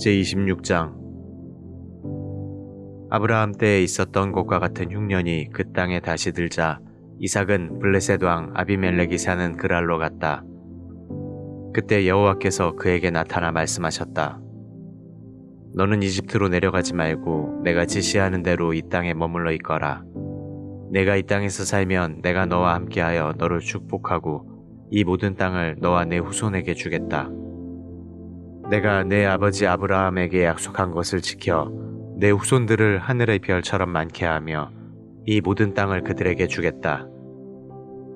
제26장 아브라함 때에 있었던 것과 같은 흉년이 그 땅에 다시 들자 이삭은 블레셋 왕 아비멜렉이 사는 그랄로 갔다. 그때 여호와께서 그에게 나타나 말씀하셨다. 너는 이집트로 내려가지 말고 내가 지시하는 대로 이 땅에 머물러 있거라. 내가 이 땅에서 살면 내가 너와 함께하여 너를 축복하고 이 모든 땅을 너와 내 후손에게 주겠다. 내가 내 아버지 아브라함에게 약속한 것을 지켜 내 후손들을 하늘의 별처럼 많게 하며 이 모든 땅을 그들에게 주겠다.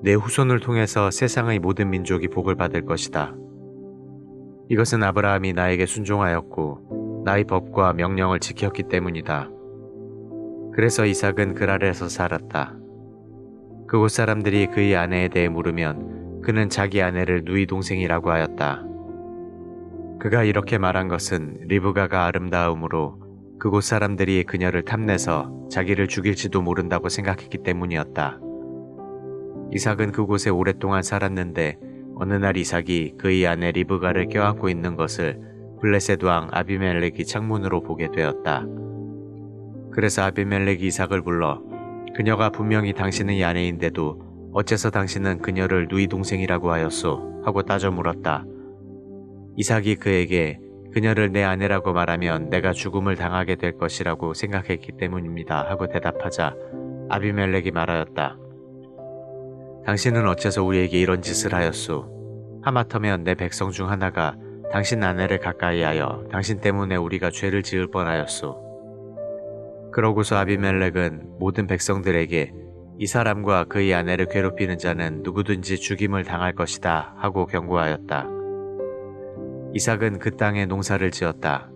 내 후손을 통해서 세상의 모든 민족이 복을 받을 것이다. 이것은 아브라함이 나에게 순종하였고 나의 법과 명령을 지켰기 때문이다. 그래서 이삭은 그랄에서 살았다. 그곳 사람들이 그의 아내에 대해 물으면 그는 자기 아내를 누이 동생이라고 하였다. 그가 이렇게 말한 것은 리브가가 아름다움으로 그곳 사람들이 그녀를 탐내서 자기를 죽일지도 모른다고 생각했기 때문이었다. 이삭은 그곳에 오랫동안 살았는데 어느 날 이삭이 그의 아내 리브가를 껴안고 있는 것을 블레셋 왕 아비멜렉이 창문으로 보게 되었다. 그래서 아비멜렉이 이삭을 불러 그녀가 분명히 당신의 아내인데도 어째서 당신은 그녀를 누이 동생이라고 하였소? 하고 따져 물었다. 이삭이 그에게 그녀를 내 아내라고 말하면 내가 죽음을 당하게 될 것이라고 생각했기 때문입니다. 하고 대답하자 아비멜렉이 말하였다. 당신은 어째서 우리에게 이런 짓을 하였소? 하마터면 내 백성 중 하나가 당신 아내를 가까이 하여 당신 때문에 우리가 죄를 지을 뻔하였소. 그러고서 아비멜렉은 모든 백성들에게 이 사람과 그의 아내를 괴롭히는 자는 누구든지 죽임을 당할 것이다 하고 경고하였다. 이삭은 그 땅에 농사를 지었다.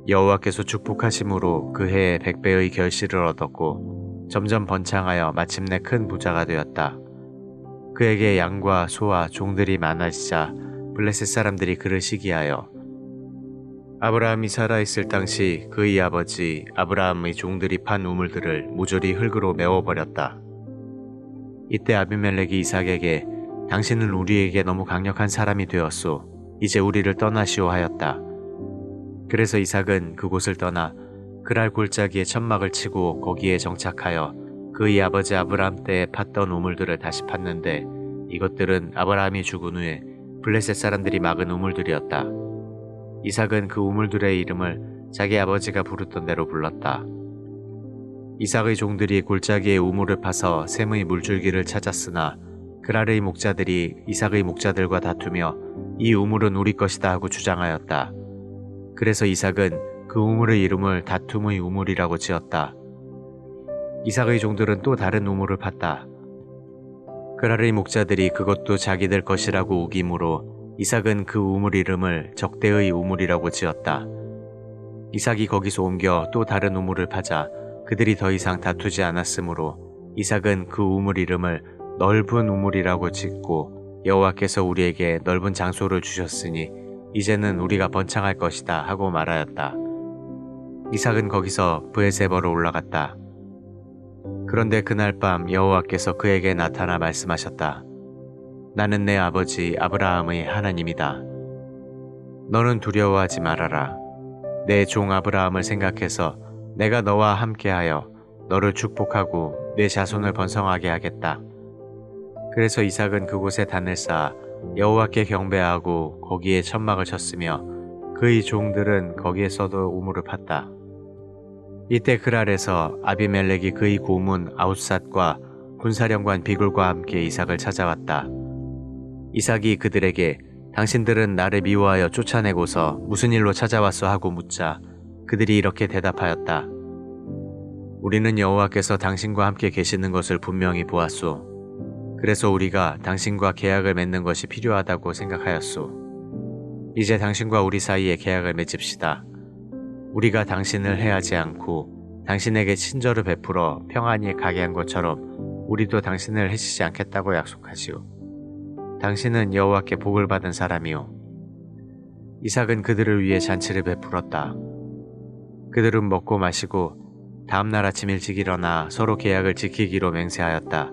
여호와께서 축복하심으로 그 해에 100배의 결실을 얻었고 점점 번창하여 마침내 큰 부자가 되었다. 그에게 양과 소와 종들이 많아지자 블레셋 사람들이 그를 시기하여 아브라함이 살아있을 당시 그의 아버지 아브라함의 종들이 판 우물들을 모조리 흙으로 메워버렸다. 이때 아비멜렉이 이삭에게 당신은 우리에게 너무 강력한 사람이 되었소. 이제 우리를 떠나시오 하였다. 그래서 이삭은 그곳을 떠나 그랄 골짜기에 천막을 치고 거기에 정착하여 그의 아버지 아브라함 때에 팠던 우물들을 다시 팠는데 이것들은 아브라함이 죽은 후에 블레셋 사람들이 막은 우물들이었다. 이삭은 그 우물들의 이름을 자기 아버지가 부르던 대로 불렀다. 이삭의 종들이 골짜기에 우물을 파서 샘의 물줄기를 찾았으나 그랄의 목자들이 이삭의 목자들과 다투며 이 우물은 우리 것이다 하고 주장하였다. 그래서 이삭은 그 우물의 이름을 다툼의 우물이라고 지었다. 이삭의 종들은 또 다른 우물을 팠다. 그랄의 목자들이 그것도 자기들 것이라고 우기므로 이삭은 그 우물 이름을 적대의 우물이라고 지었다. 이삭이 거기서 옮겨 또 다른 우물을 파자 그들이 더 이상 다투지 않았으므로 이삭은 그 우물 이름을 넓은 우물이라고 짓고 여호와께서 우리에게 넓은 장소를 주셨으니 이제는 우리가 번창할 것이다 하고 말하였다. 이삭은 거기서 브에세바로 올라갔다. 그런데 그날 밤 여호와께서 그에게 나타나 말씀하셨다. 나는 내 아버지 아브라함의 하나님이다. 너는 두려워하지 말아라. 내 종 아브라함을 생각해서 내가 너와 함께하여 너를 축복하고 내 자손을 번성하게 하겠다. 그래서 이삭은 그곳에 단을 쌓아 여호와께 경배하고 거기에 천막을 쳤으며 그의 종들은 거기에서도 우물을 팠다. 이때 그랄에서 아비멜렉이 그의 고문 아웃삿과 군사령관 비굴과 함께 이삭을 찾아왔다. 이삭이 그들에게 당신들은 나를 미워하여 쫓아내고서 무슨 일로 찾아왔어 하고 묻자 그들이 이렇게 대답하였다. 우리는 여호와께서 당신과 함께 계시는 것을 분명히 보았소. 그래서 우리가 당신과 계약을 맺는 것이 필요하다고 생각하였소. 이제 당신과 우리 사이에 계약을 맺읍시다. 우리가 당신을 해하지 않고 당신에게 친절을 베풀어 평안히 가게 한 것처럼 우리도 당신을 해치지 않겠다고 약속하시오. 당신은 여호와께 복을 받은 사람이오. 이삭은 그들을 위해 잔치를 베풀었다. 그들은 먹고 마시고 다음날 아침 일찍 일어나 서로 계약을 지키기로 맹세하였다.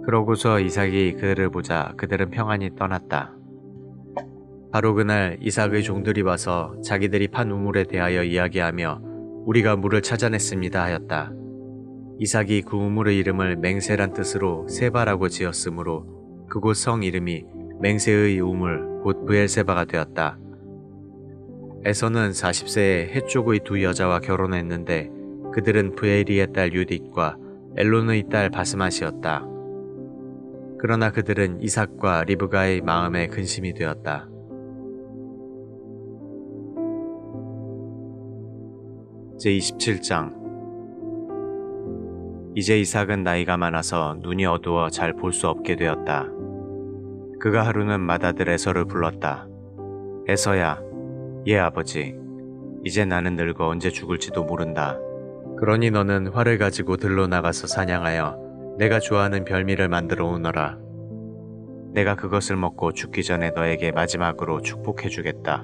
그러고서 이삭이 그들을 보자 그들은 평안히 떠났다. 바로 그날 이삭의 종들이 와서 자기들이 판 우물에 대하여 이야기하며 우리가 물을 찾아냈습니다 하였다. 이삭이 그 우물의 이름을 맹세란 뜻으로 세바라고 지었으므로 그곳 성 이름이 맹세의 우물 곧 브엘세바가 되었다. 에서는 40세에 헷족의 두 여자와 결혼했는데 그들은 브에리의 딸 유딧과 엘론의 딸 바스맛이었다. 그러나 그들은 이삭과 리브가의 마음에 근심이 되었다. 제27장. 이제 이삭은 나이가 많아서 눈이 어두워 잘 볼 수 없게 되었다. 그가 하루는 맏아들 에서를 불렀다. 에서야, 예 아버지. 이제 나는 늙어 언제 죽을지도 모른다. 그러니 너는 활을 가지고 들로 나가서 사냥하여 내가 좋아하는 별미를 만들어 오너라. 내가 그것을 먹고 죽기 전에 너에게 마지막으로 축복해 주겠다.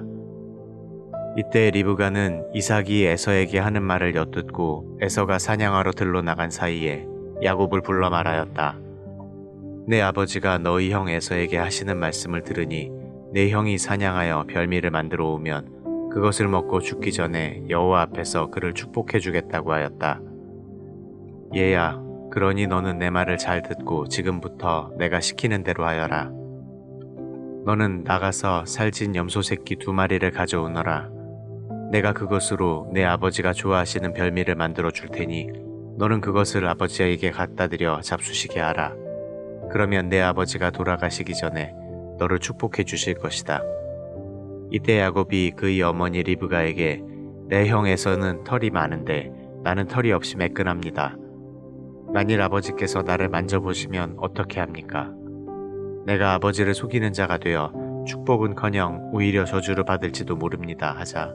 이때 리브가는 이삭이 에서에게 하는 말을 엿듣고 에서가 사냥하러 들로 나간 사이에 야곱을 불러 말하였다. 내 아버지가 너희 형 에서에게 하시는 말씀을 들으니 내 형이 사냥하여 별미를 만들어 오면 그것을 먹고 죽기 전에 여호와 앞에서 그를 축복해 주겠다고 하였다. 얘야, 그러니 너는 내 말을 잘 듣고 지금부터 내가 시키는 대로 하여라. 너는 나가서 살찐 염소 새끼 2마리를 가져오너라. 내가 그것으로 내 아버지가 좋아하시는 별미를 만들어 줄 테니 너는 그것을 아버지에게 갖다 드려 잡수시게 하라. 그러면 내 아버지가 돌아가시기 전에 너를 축복해 주실 것이다. 이때 야곱이 그의 어머니 리브가에게 내 형에서는 털이 많은데 나는 털이 없이 매끈합니다. 만일 아버지께서 나를 만져보시면 어떻게 합니까? 내가 아버지를 속이는 자가 되어 축복은커녕 오히려 저주를 받을지도 모릅니다 하자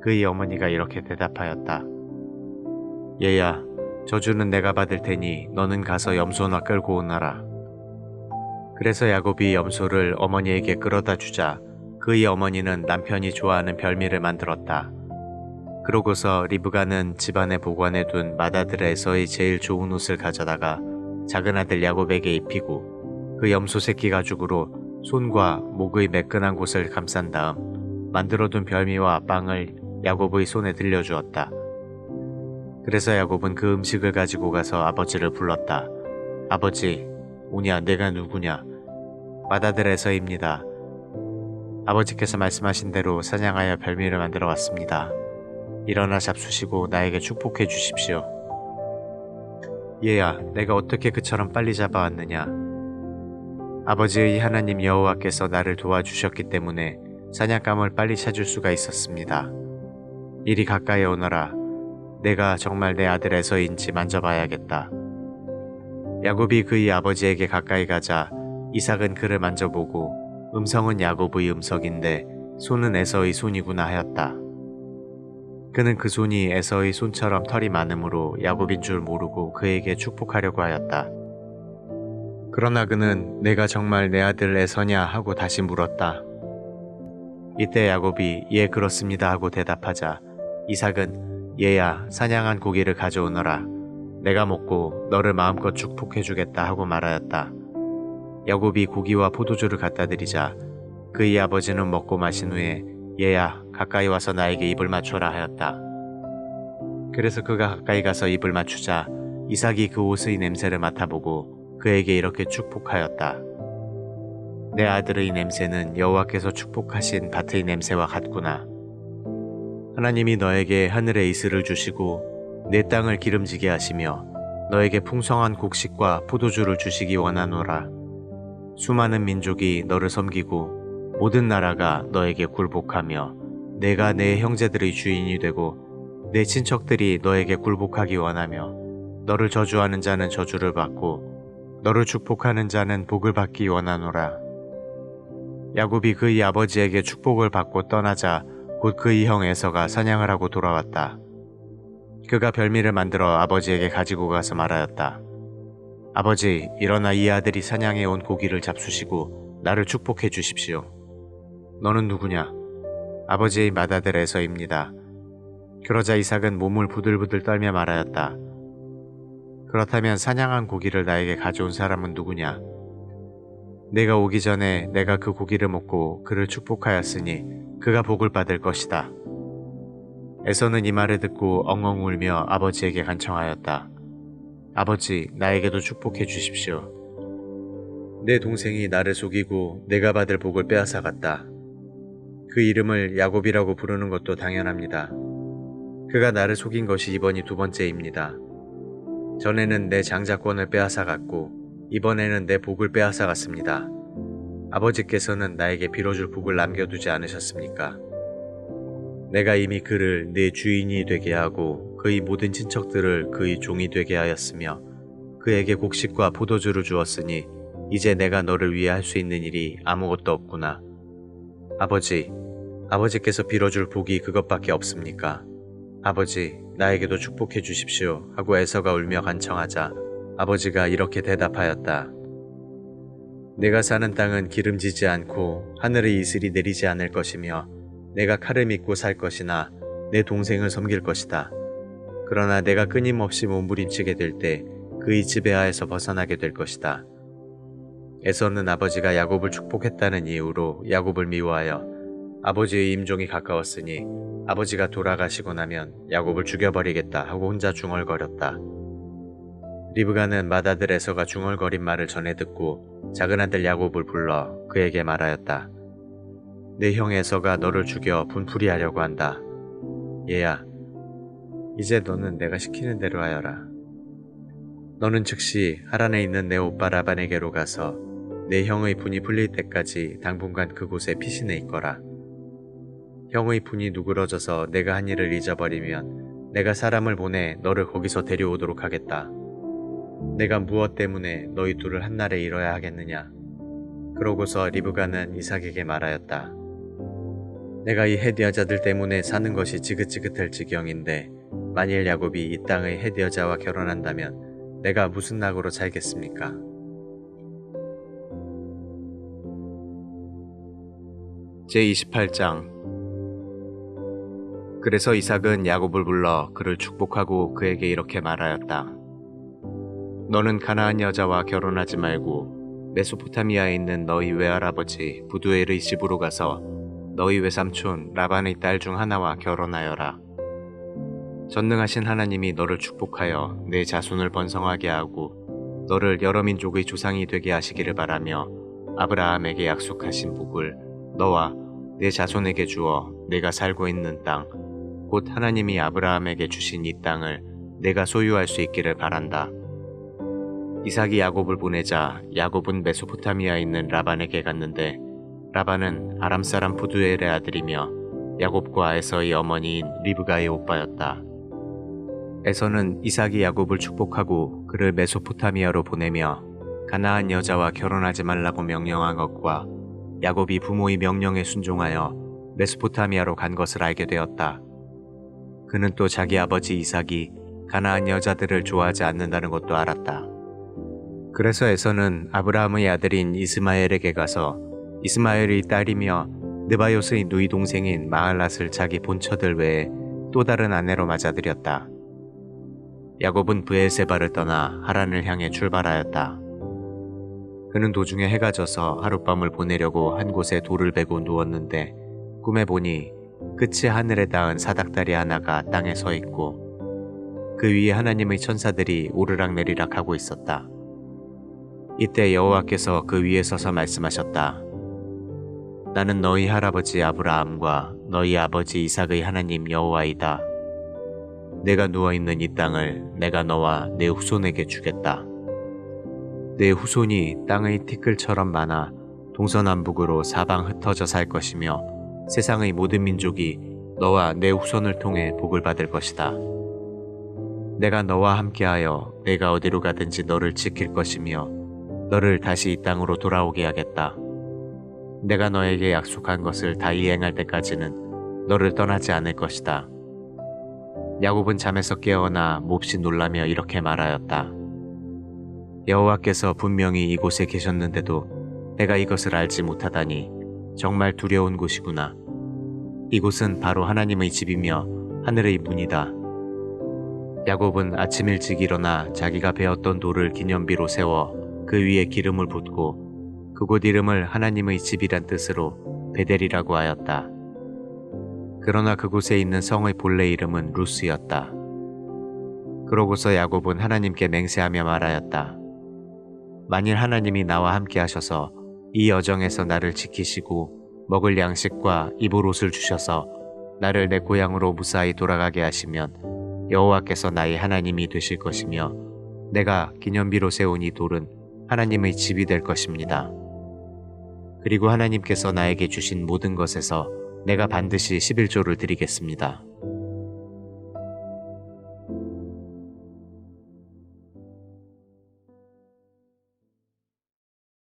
그의 어머니가 이렇게 대답하였다. 얘야, 저주는 내가 받을 테니 너는 가서 염소나 끌고 오너라. 그래서 야곱이 염소를 어머니에게 끌어다 주자 그의 어머니는 남편이 좋아하는 별미를 만들었다. 그러고서 리브가는 집안에 보관해 둔 맏아들 에서의 제일 좋은 옷을 가져다가 작은 아들 야곱에게 입히고 그 염소 새끼 가죽으로 손과 목의 매끈한 곳을 감싼 다음 만들어둔 별미와 빵을 야곱의 손에 들려주었다. 그래서 야곱은 그 음식을 가지고 가서 아버지를 불렀다. 아버지, 오냐, 내가 누구냐? 맏아들 에서입니다. 아버지께서 말씀하신 대로 사냥하여 별미를 만들어 왔습니다. 일어나 잡수시고 나에게 축복해 주십시오. 얘야, 내가 어떻게 그처럼 빨리 잡아왔느냐? 아버지의 하나님 여호와께서 나를 도와주셨기 때문에 사냥감을 빨리 찾을 수가 있었습니다. 이리 가까이 오너라. 내가 정말 내 아들 에서인지 만져봐야겠다. 야곱이 그의 아버지에게 가까이 가자 이삭은 그를 만져보고 음성은 야곱의 음성인데 손은 에서의 손이구나 하였다. 그는 그 손이 에서의 손처럼 털이 많으므로 야곱인 줄 모르고 그에게 축복하려고 하였다. 그러나 그는 내가 정말 내 아들 에서냐 하고 다시 물었다. 이때 야곱이 예 그렇습니다 하고 대답하자 이삭은 얘야 사냥한 고기를 가져오너라. 내가 먹고 너를 마음껏 축복해 주겠다 하고 말하였다. 야곱이 고기와 포도주를 갖다 드리자 그의 아버지는 먹고 마신 후에 얘야 가까이 와서 나에게 입을 맞춰라 하였다. 그래서 그가 가까이 가서 입을 맞추자 이삭이 그 옷의 냄새를 맡아보고 그에게 이렇게 축복하였다. 내 아들의 냄새는 여호와께서 축복하신 밭의 냄새와 같구나. 하나님이 너에게 하늘의 이슬을 주시고 내 땅을 기름지게 하시며 너에게 풍성한 곡식과 포도주를 주시기 원하노라. 수많은 민족이 너를 섬기고 모든 나라가 너에게 굴복하며 내가 내 형제들의 주인이 되고 내 친척들이 너에게 굴복하기 원하며 너를 저주하는 자는 저주를 받고 너를 축복하는 자는 복을 받기 원하노라. 야곱이 그의 아버지에게 축복을 받고 떠나자 곧 그의 형 에서가 사냥을 하고 돌아왔다. 그가 별미를 만들어 아버지에게 가지고 가서 말하였다. 아버지, 일어나 이 아들이 사냥해 온 고기를 잡수시고 나를 축복해 주십시오. 너는 누구냐? 아버지의 맏아들 에서입니다. 그러자 이삭은 몸을 부들부들 떨며 말하였다. 그렇다면 사냥한 고기를 나에게 가져온 사람은 누구냐? 내가 오기 전에 내가 그 고기를 먹고 그를 축복하였으니 그가 복을 받을 것이다. 에서는 이 말을 듣고 엉엉 울며 아버지에게 간청하였다. 아버지, 나에게도 축복해 주십시오. 내 동생이 나를 속이고 내가 받을 복을 빼앗아갔다. 그 이름을 야곱이라고 부르는 것도 당연합니다. 그가 나를 속인 것이 이번이 두 번째입니다. 전에는 내 장자권을 빼앗아갔고 이번에는 내 복을 빼앗아갔습니다. 아버지께서는 나에게 빌어줄 복을 남겨두지 않으셨습니까? 내가 이미 그를 내 주인이 되게 하고 그의 모든 친척들을 그의 종이 되게 하였으며 그에게 곡식과 포도주를 주었으니 이제 내가 너를 위해 할 수 있는 일이 아무것도 없구나. 아버지께서 빌어줄 복이 그것밖에 없습니까? 아버지, 나에게도 축복해 주십시오 하고 에서가 울며 간청하자 아버지가 이렇게 대답하였다. 내가 사는 땅은 기름지지 않고 하늘의 이슬이 내리지 않을 것이며 내가 칼을 믿고 살 것이나 내 동생을 섬길 것이다. 그러나 내가 끊임없이 몸부림치게 될 때 그의 지배하에서 벗어나게 될 것이다. 에서는 아버지가 야곱을 축복했다는 이유로 야곱을 미워하여 아버지의 임종이 가까웠으니 아버지가 돌아가시고 나면 야곱을 죽여버리겠다 하고 혼자 중얼거렸다. 리브가는 맏아들 에서가 중얼거린 말을 전해 듣고 작은 아들 야곱을 불러 그에게 말하였다. 내 형 에서가 너를 죽여 분풀이 하려고 한다. 얘야, 이제 너는 내가 시키는 대로 하여라. 너는 즉시 하란에 있는 내 오빠 라반에게로 가서 내 형의 분이 풀릴 때까지 당분간 그곳에 피신해 있거라. 형의 분이 누그러져서 내가 한 일을 잊어버리면 내가 사람을 보내 너를 거기서 데려오도록 하겠다. 내가 무엇 때문에 너희 둘을 한날에 잃어야 하겠느냐. 그러고서 리브가는 이삭에게 말하였다. 내가 이 헷 여자들 때문에 사는 것이 지긋지긋할 지경인데 만일 야곱이 이 땅의 헷 여자와 결혼한다면 내가 무슨 낙으로 살겠습니까? 제28장. 그래서 이삭은 야곱을 불러 그를 축복하고 그에게 이렇게 말하였다. 너는 가나안 여자와 결혼하지 말고 메소포타미아에 있는 너희 외할아버지 부두엘의 집으로 가서 너희 외삼촌 라반의 딸 중 하나와 결혼하여라. 전능하신 하나님이 너를 축복하여 내 자손을 번성하게 하고 너를 여러 민족의 조상이 되게 하시기를 바라며 아브라함에게 약속하신 복을 너와 내 자손에게 주어 내가 살고 있는 땅, 곧 하나님이 아브라함에게 주신 이 땅을 내가 소유할 수 있기를 바란다. 이삭이 야곱을 보내자 야곱은 메소포타미아에 있는 라반에게 갔는데 라반은 아람 사람 부두엘의 아들이며 야곱과 에서의 어머니인 리브가의 오빠였다. 에서는 이삭이 야곱을 축복하고 그를 메소포타미아로 보내며 가나안 여자와 결혼하지 말라고 명령한 것과 야곱이 부모의 명령에 순종하여 메소포타미아로 간 것을 알게 되었다. 그는 또 자기 아버지 이삭이 가나안 여자들을 좋아하지 않는다는 것도 알았다. 그래서 에서는 아브라함의 아들인 이스마엘에게 가서 이스마엘의 딸이며 느바요스의 누이 동생인 마할랏을 자기 본처들 외에 또 다른 아내로 맞아들였다. 야곱은 브엘세바를 떠나 하란을 향해 출발하였다. 그는 도중에 해가 져서 하룻밤을 보내려고 한 곳에 돌을 베고 누웠는데 꿈에 보니 끝이 하늘에 닿은 사닥다리 하나가 땅에 서 있고 그 위에 하나님의 천사들이 오르락내리락 하고 있었다. 이때 여호와께서 그 위에 서서 말씀하셨다. 나는 너희 할아버지 아브라함과 너희 아버지 이삭의 하나님 여호와이다. 내가 누워있는 이 땅을 내가 너와 내 후손에게 주겠다. 내 후손이 땅의 티끌처럼 많아 동서남북으로 사방 흩어져 살 것이며 세상의 모든 민족이 너와 내 후손을 통해 복을 받을 것이다. 내가 너와 함께하여 내가 어디로 가든지 너를 지킬 것이며 너를 다시 이 땅으로 돌아오게 하겠다. 내가 너에게 약속한 것을 다 이행할 때까지는 너를 떠나지 않을 것이다. 야곱은 잠에서 깨어나 몹시 놀라며 이렇게 말하였다. 여호와께서 분명히 이곳에 계셨는데도 내가 이것을 알지 못하다니 정말 두려운 곳이구나. 이곳은 바로 하나님의 집이며 하늘의 문이다. 야곱은 아침 일찍 일어나 자기가 베었던 돌을 기념비로 세워 그 위에 기름을 붓고 그곳 이름을 하나님의 집이란 뜻으로 베델이라고 하였다. 그러나 그곳에 있는 성의 본래 이름은 루스였다. 그러고서 야곱은 하나님께 맹세하며 말하였다. 만일 하나님이 나와 함께 하셔서 이 여정에서 나를 지키시고 먹을 양식과 입을 옷을 주셔서 나를 내 고향으로 무사히 돌아가게 하시면 여호와께서 나의 하나님이 되실 것이며 내가 기념비로 세운 이 돌은 하나님의 집이 될 것입니다. 그리고 하나님께서 나에게 주신 모든 것에서 내가 반드시 11조를 드리겠습니다.